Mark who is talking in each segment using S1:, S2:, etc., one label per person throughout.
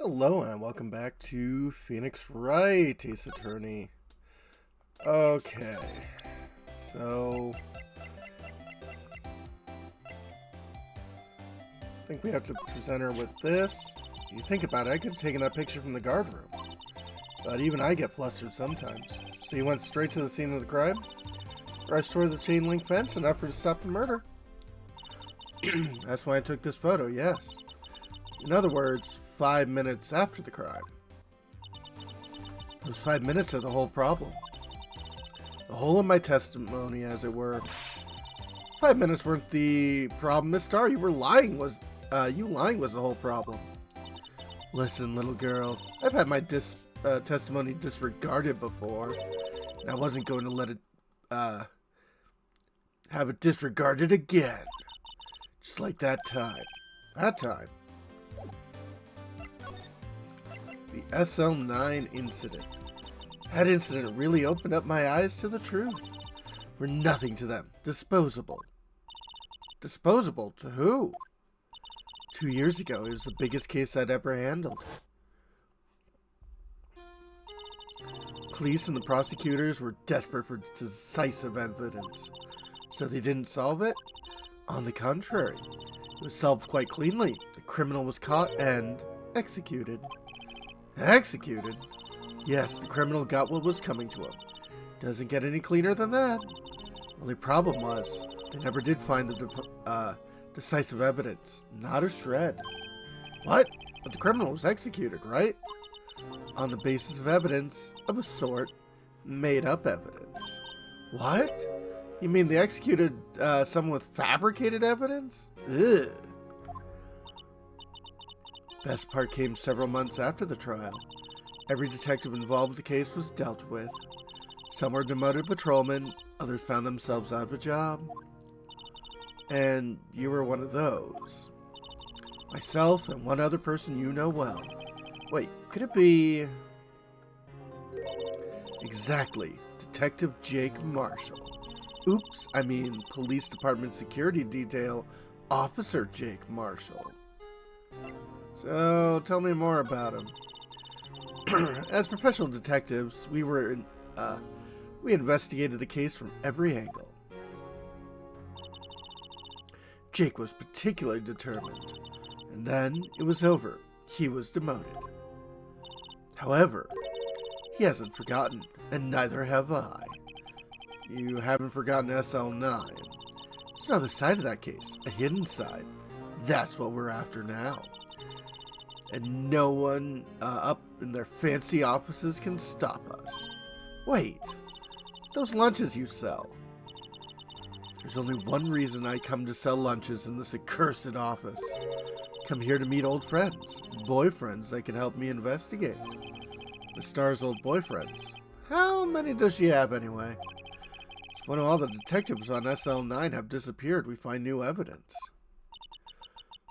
S1: Hello and welcome back to Phoenix Wright, Ace Attorney. Okay, so I think we have to present her with this. You think about it, I could have taken that picture from the guard room, but even I get flustered sometimes. So you went straight to the scene of the crime, rushed toward the chain link fence in an effort to stop the murder. That's why I took this photo, yes. In other words, 5 minutes after the crime. Those 5 minutes are the whole problem. The whole of my testimony, as it were. 5 minutes weren't the problem, Miss Starr. You lying was the whole problem. Listen, little girl, I've had my testimony disregarded before, and I wasn't going to let it have it disregarded again. Just like that time. That time. The SL9 incident. That incident really opened up my eyes to the truth. We're nothing to them. Disposable. Disposable? To who? 2 years ago, it was the biggest case I'd ever handled. Police and the prosecutors were desperate for decisive evidence. So they didn't solve it? On the contrary, it was solved quite cleanly. The criminal was caught and executed. Executed? Yes, the criminal got what was coming to him. Doesn't get any cleaner than that. Only problem was, they never did find the decisive evidence. Not a shred. What? But the criminal was executed, right? On the basis of evidence, of a sort, made up evidence. What? You mean they executed someone with fabricated evidence? Ugh. Best part came several months after the trial. Every detective involved with the case was dealt with. Some were demoted patrolmen, others found themselves out of a job. And you were one of those. Myself and one other person you know well. Wait, could it be... Exactly, Detective Jake Marshall. Oops, I mean Police Department Security Detail Officer Jake Marshall. So, tell me more about him. As professional detectives, we investigated the case from every angle. Jake was particularly determined, and then it was over. He was demoted. However, he hasn't forgotten, and neither have I. You haven't forgotten SL9. There's another side of that case, a hidden side. That's what we're after now. And no one up in their fancy offices can stop us. Wait, those lunches you sell. There's only one reason I come to sell lunches in this accursed office. Come here to meet old friends, boyfriends that can help me investigate. Miss Starr's old boyfriends. How many does she have anyway? When all the detectives on SL9 have disappeared, we find new evidence.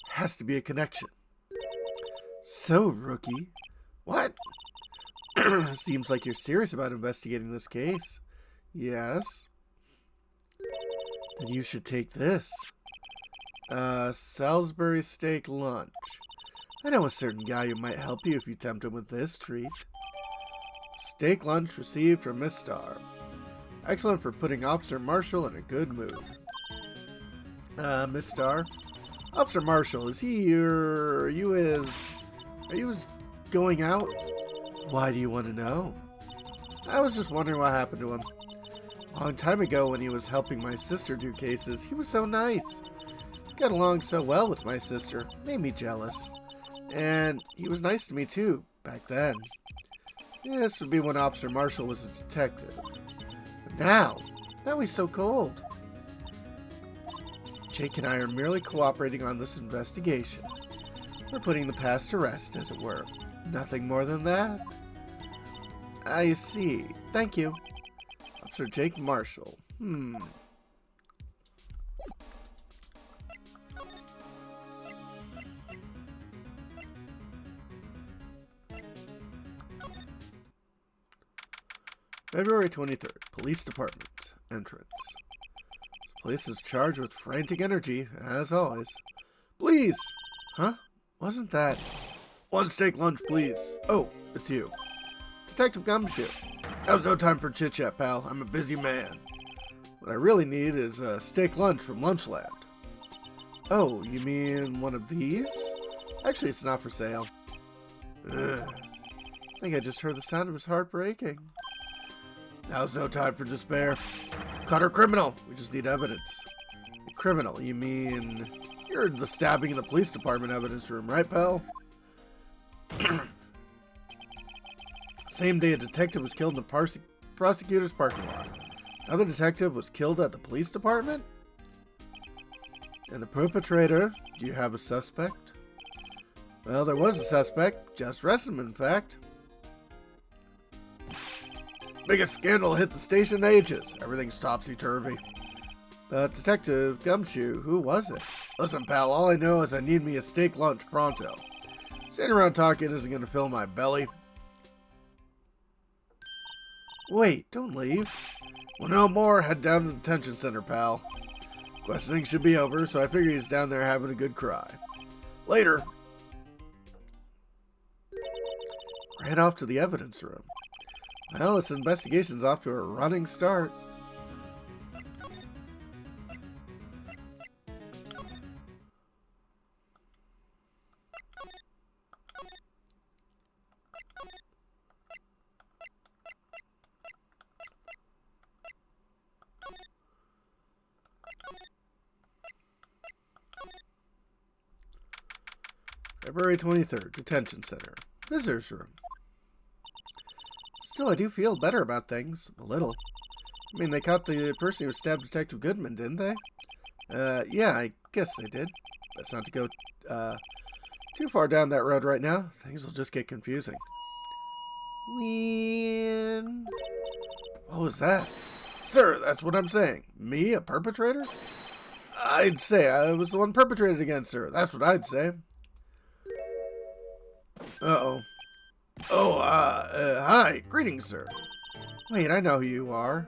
S1: Has to be a connection. So, rookie. What? Seems like you're serious about investigating this case. Yes? Then you should take this. Salisbury steak lunch. I know a certain guy who might help you if you tempt him with this treat. Steak lunch received from Miss Starr. Excellent for putting Officer Marshall in a good mood. Miss Starr? Officer Marshall, is he your... Are you his going out? Why do you want to know? I was just wondering what happened to him. A long time ago when he was helping my sister do cases, he was so nice. Got along so well with my sister. Made me jealous. And he was nice to me too, back then. Yeah, this would be when Officer Marshall was a detective. Now he's so cold. Jake and I are merely cooperating on this investigation. We're putting the past to rest, as it were. Nothing more than that. I see. Thank you. Officer Jake Marshall. February 23rd, Police Department. Entrance. This place is charged with frantic energy, as always. Please! Huh? Wasn't that... One steak lunch, please. Oh, it's you. Detective Gumshoe. That was no time for chit-chat, pal. I'm a busy man. What I really need is a steak lunch from Lunchland. Oh, you mean one of these? Actually, it's not for sale. Ugh. I think I just heard the sound of his heart breaking. Now's no time for despair. Caught our criminal. We just need evidence. The criminal? You mean... You're the stabbing in the police department evidence room, right, pal? Same day a detective was killed in the prosecutor's parking lot. Another detective was killed at the police department? And the perpetrator, do you have a suspect? Well, there was a suspect. Just arrested him, in fact. Biggest scandal hit the station in ages. Everything's topsy-turvy. Detective Gumshoe, who was it? Listen, pal, all I know is I need me a steak lunch pronto. Sitting around talking isn't going to fill my belly. Wait, don't leave. Want to know more? Head down to the detention center, pal. Questioning should be over, so I figure he's down there having a good cry. Later. Ran off to the evidence room. Well, this investigation's off to a running start. February 23rd, Detention Center. Visitors Room. Still, I do feel better about things. A little. I mean, they caught the person who stabbed Detective Goodman, didn't they? Yeah, I guess they did. Best not to go, too far down that road right now. Things will just get confusing. What was that? Sir, that's what I'm saying. Me, a perpetrator? I'd say I was the one perpetrated against her. That's what I'd say. Uh-oh. Oh, hi. Greetings, sir. Wait, I know who you are.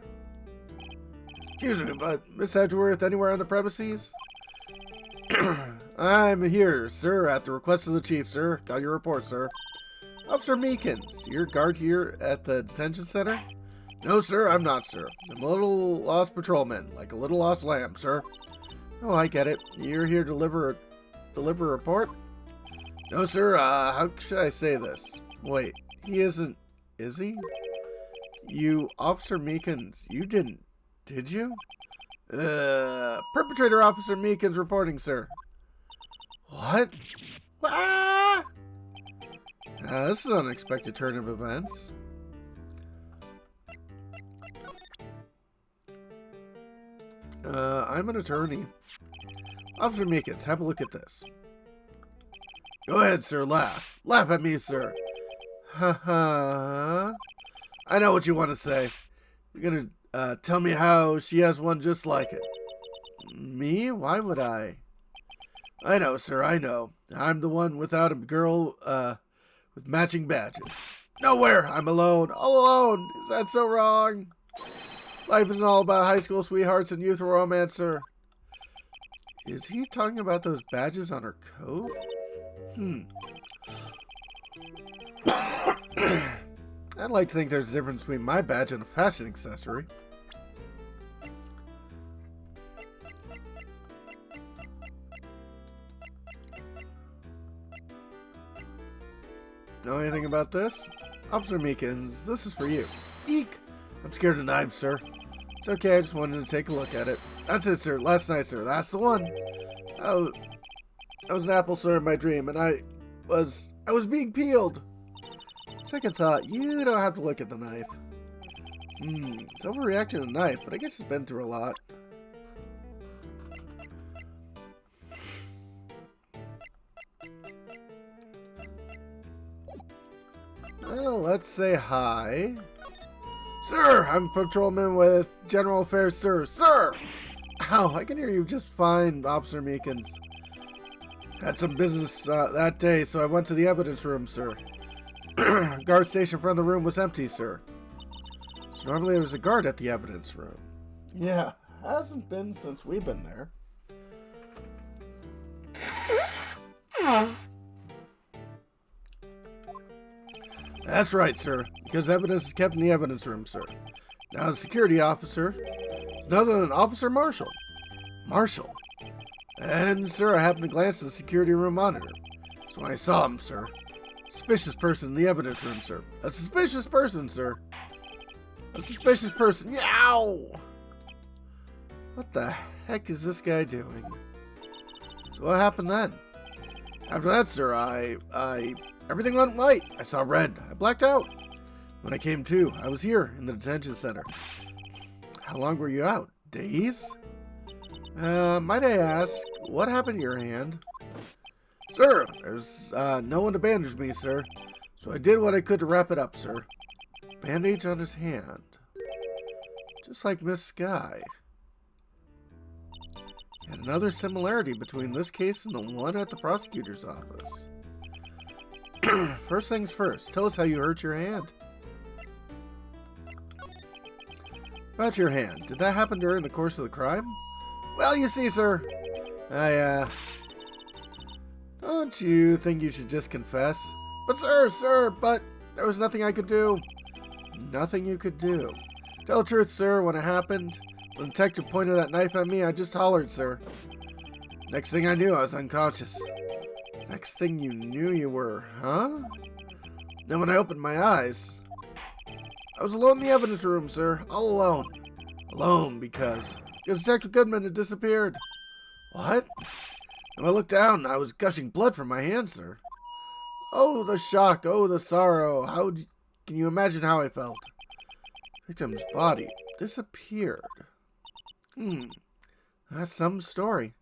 S1: Excuse me, but Miss Edgeworth anywhere on the premises? I'm here, sir, at the request of the chief, sir. Got your report, sir. Officer Meekins, you're guard here at the detention center? No, sir, I'm not, sir. I'm a little lost patrolman, like a little lost lamb, sir. Oh, I get it. You're here to deliver a report? No, sir, how should I say this? Wait, he isn't, is he? You, Officer Meekins, you didn't, did you? Perpetrator Officer Meekins reporting, sir. What? Ah! This is an unexpected turn of events. I'm an attorney. Officer Meekins, have a look at this. Go ahead, sir, laugh. Laugh at me, sir. Ha ha. I know what you want to say. You're gonna tell me how she has one just like it. Me? Why would I? I know, sir, I know. I'm the one without a girl, with matching badges. Nowhere! I'm alone. All alone! Is that so wrong? Life isn't all about high school sweethearts and youthful romance, sir. Is he talking about those badges on her coat? I'd like to think there's a difference between my badge and a fashion accessory. Know anything about this? Officer Meekins, this is for you. Eek! I'm scared of knives, sir. It's okay, I just wanted to take a look at it. That's it, sir. Last night, sir. That's the one. I was an apple, sir, in my dream, and I was being peeled. Second thought, you don't have to look at the knife. It's overreacting to the knife, but I guess it's been through a lot. Well, let's say hi. Sir, I'm patrolman with General Affairs, sir. Sir! Ow, I can hear you just fine, Officer Meekins. Had some business that day, so I went to the evidence room, sir. Guard station in front of the room was empty, sir. So normally there's a guard at the evidence room. Yeah, hasn't been since we've been there. That's right, sir, because evidence is kept in the evidence room, sir. Now, the security officer is none other than Officer Marshall. Marshall? And, sir, I happened to glance at the security room monitor. So when I saw him, sir, suspicious person in the evidence room, sir. A suspicious person, sir. A suspicious person. Yow! What the heck is this guy doing? So what happened then? After that, sir, everything went white. I saw red. I blacked out. When I came to, I was here in the detention center. How long were you out? Days? Might I ask, what happened to your hand? Sir, there's no one to bandage me, sir. So I did what I could to wrap it up, sir. Bandage on his hand. Just like Miss Sky. Yet another similarity between this case and the one at the prosecutor's office. First things first, tell us how you hurt your hand. About your hand, did that happen during the course of the crime? Well, you see, sir, don't you think you should just confess? But but there was nothing I could do. Nothing you could do. Tell the truth, sir, when it happened, the detective pointed that knife at me, I just hollered, sir. Next thing I knew, I was unconscious. Next thing you knew, you were, huh? Then when I opened my eyes, I was alone in the evidence room, sir. All alone. Alone because Detective Goodman had disappeared. What? When I looked down, I was gushing blood from my hand, sir. Oh, the shock. Oh, the sorrow. Can you imagine how I felt? Victim's body disappeared. That's some story.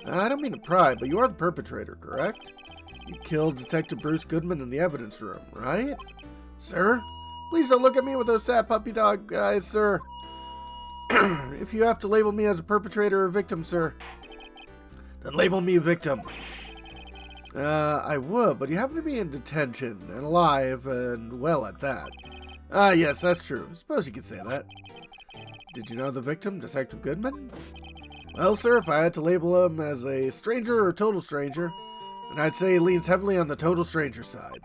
S1: I don't mean to pry, but you are the perpetrator, correct? You killed Detective Bruce Goodman in the evidence room, right? Sir? Please don't look at me with those sad puppy dog eyes, sir. If you have to label me as a perpetrator or victim, sir, then label me a victim. I would, but you happen to be in detention and alive and well at that. Yes, that's true. I suppose you could say that. Did you know the victim, Detective Goodman? Well, sir, if I had to label him as a stranger or total stranger, then I'd say he leans heavily on the total stranger side.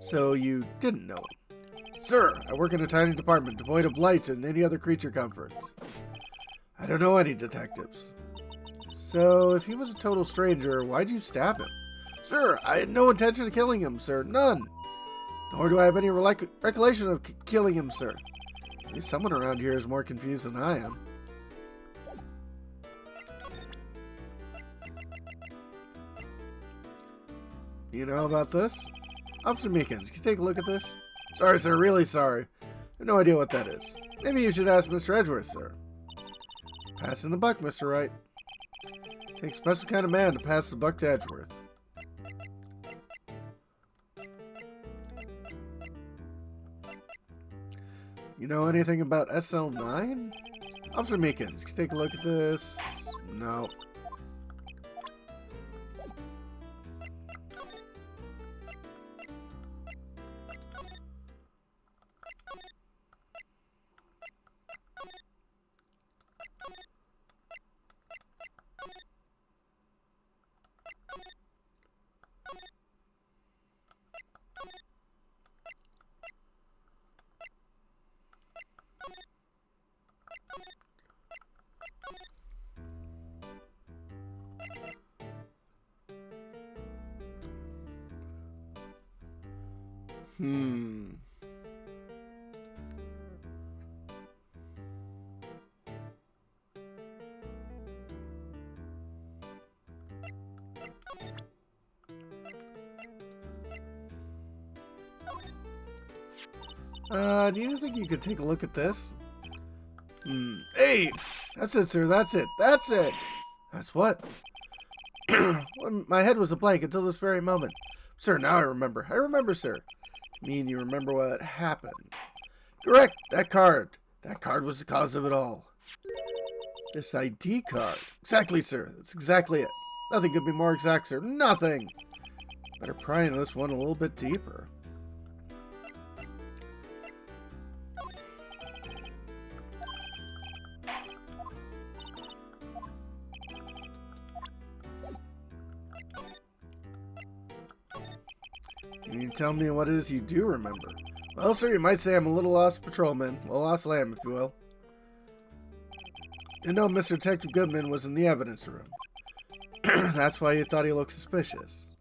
S1: So you didn't know him. Sir, I work in a tiny department devoid of light and any other creature comforts. I don't know any detectives. So, if he was a total stranger, why'd you stab him? Sir, I had no intention of killing him, sir. None. Nor do I have any recollection of killing him, sir. At least someone around here is more confused than I am. You know about this? Officer Meekins, can you take a look at this? Sorry, sir, really sorry. I have no idea what that is. Maybe you should ask Mr. Edgeworth, sir. Passing the buck, Mr. Wright. Takes a special kind of man to pass the buck to Edgeworth. You know anything about SL9? Officer Meekins, can you take a look at this? No. Do you think you could take a look at this? Hey! That's it, sir. That's it. That's it! That's what? My head was a blank until this very moment. Sir, now I remember. I remember, sir. I mean, you remember what happened. Correct! That card. That card was the cause of it all. This ID card. Exactly, sir. That's exactly it. Nothing could be more exact, sir. Nothing! Better pry into this one a little bit deeper. Can you tell me what it is you do remember? Well, sir, you might say I'm a little lost patrolman. A little lost lamb, if you will. You know Mr. Detective Goodman was in the evidence room. That's why you thought he looked suspicious.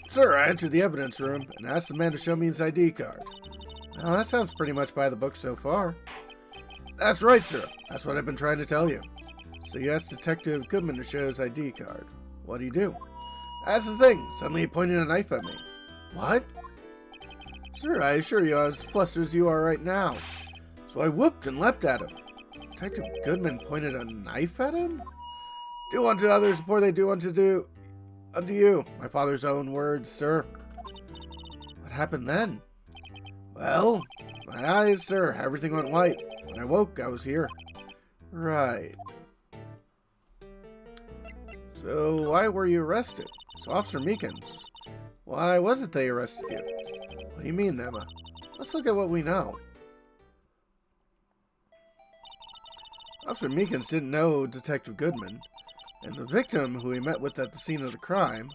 S1: Sir, I entered the evidence room and asked the man to show me his ID card. Well, that sounds pretty much by the book so far. That's right, sir. That's what I've been trying to tell you. So you asked Detective Goodman to show his ID card. What'd he do? That's the thing. Suddenly he pointed a knife at me. What? Sir, I assure you I was as flustered as you are right now. So I whooped and leapt at him. Detective Goodman pointed a knife at him? Do unto others before they do unto you. My father's own words, sir. What happened then? Well, my eyes, sir. Everything went white. When I woke, I was here. Right. So why were you arrested? So Officer Meekins, why was it they arrested you? What do you mean, Emma? Let's look at what we know. Officer Meekins didn't know Detective Goodman, and the victim who he met with at the scene of the crime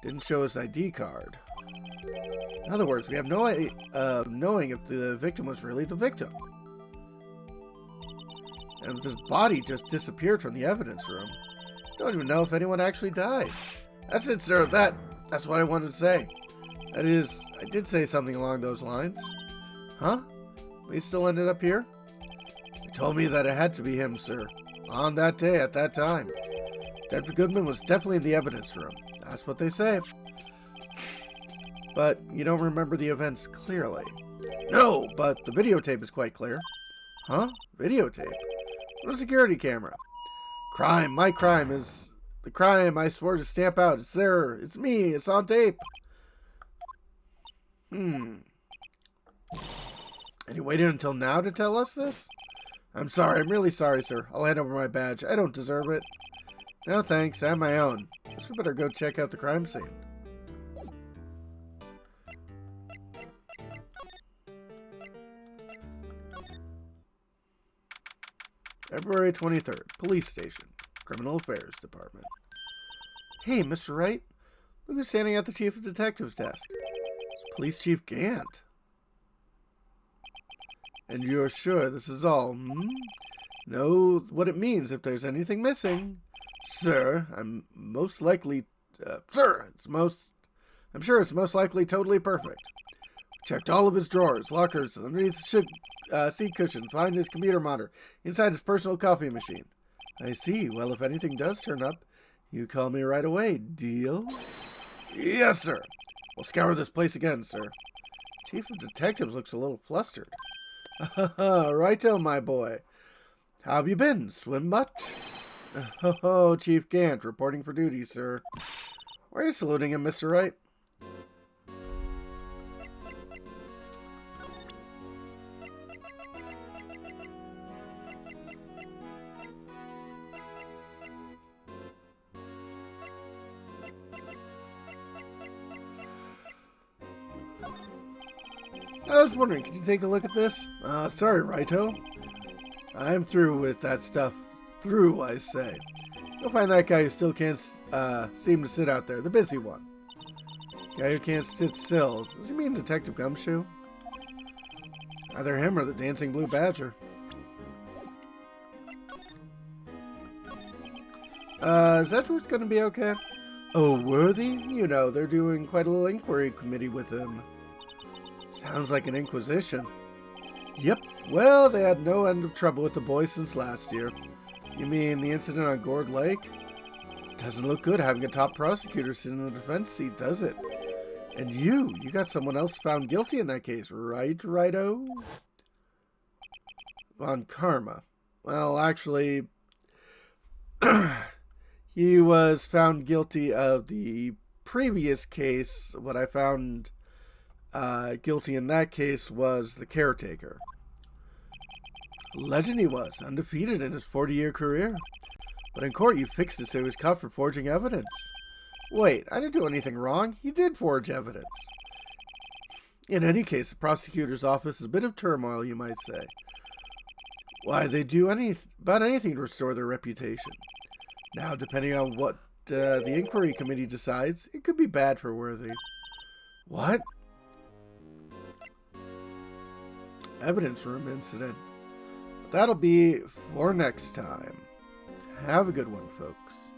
S1: didn't show his ID card. In other words, we have no way of knowing if the victim was really the victim. And if his body just disappeared from the evidence room, we don't even know if anyone actually died. That's it, sir. That's what I wanted to say. That is, I did say something along those lines. Huh? But he still ended up here? He told me that it had to be him, sir. On that day, at that time. Detective Goodman was definitely in the evidence room. That's what they say. But you don't remember the events clearly. No, but the videotape is quite clear. Huh? Videotape? What a security camera. Crime. My crime is the crime I swore to stamp out. It's there. It's me. It's on tape. And you waited until now to tell us this? I'm sorry. I'm really sorry, sir. I'll hand over my badge. I don't deserve it. No, thanks. I have my own. Guess we better go check out the crime scene. February 23rd. Police Station. Criminal Affairs Department. Hey, Mr. Wright. Look who's standing at the Chief of Detectives desk. It's Police Chief Gant. And you're sure this is all, Know what it means if there's anything missing. Sir, I'm sure it's most likely totally perfect. Checked all of his drawers, lockers, underneath the seat cushion, find his computer monitor, inside his personal coffee machine. I see. Well, if anything does turn up, you call me right away. Deal? Yes, sir. We'll scour this place again, sir. Chief of Detectives looks a little flustered. Righto, my boy. How have you been? Swim much? Oh, Chief Gant, reporting for duty, sir. Why are you saluting him, Mr. Wright? I was wondering, could you take a look at this? Sorry, Righto. I'm through with that stuff. Through, I say. You'll find that guy who still can't seem to sit out there, the busy one. Guy who can't sit still. Does he mean Detective Gumshoe? Either him or the Dancing Blue Badger. Is that what's going to be okay? Oh, Worthy? You know, they're doing quite a little inquiry committee with him. Sounds like an inquisition. Yep. Well, they had no end of trouble with the boy since last year. You mean the incident on Gourd Lake? Doesn't look good having a top prosecutor sitting in the defense seat, does it? And you got someone else found guilty in that case, right, Righto? Von Karma. Well, actually, he was found guilty of the previous case. What I found guilty in that case was the caretaker. Legend he was, undefeated in his 40-year career. But in court you fixed it so he was caught for forging evidence. Wait, I didn't do anything wrong. He did forge evidence. In any case, the prosecutor's office is a bit of turmoil, you might say. Why, they do about anything to restore their reputation. Now, depending on what the inquiry committee decides, it could be bad for Worthy. What? evidence room incident. But that'll be for next time. Have a good one, folks.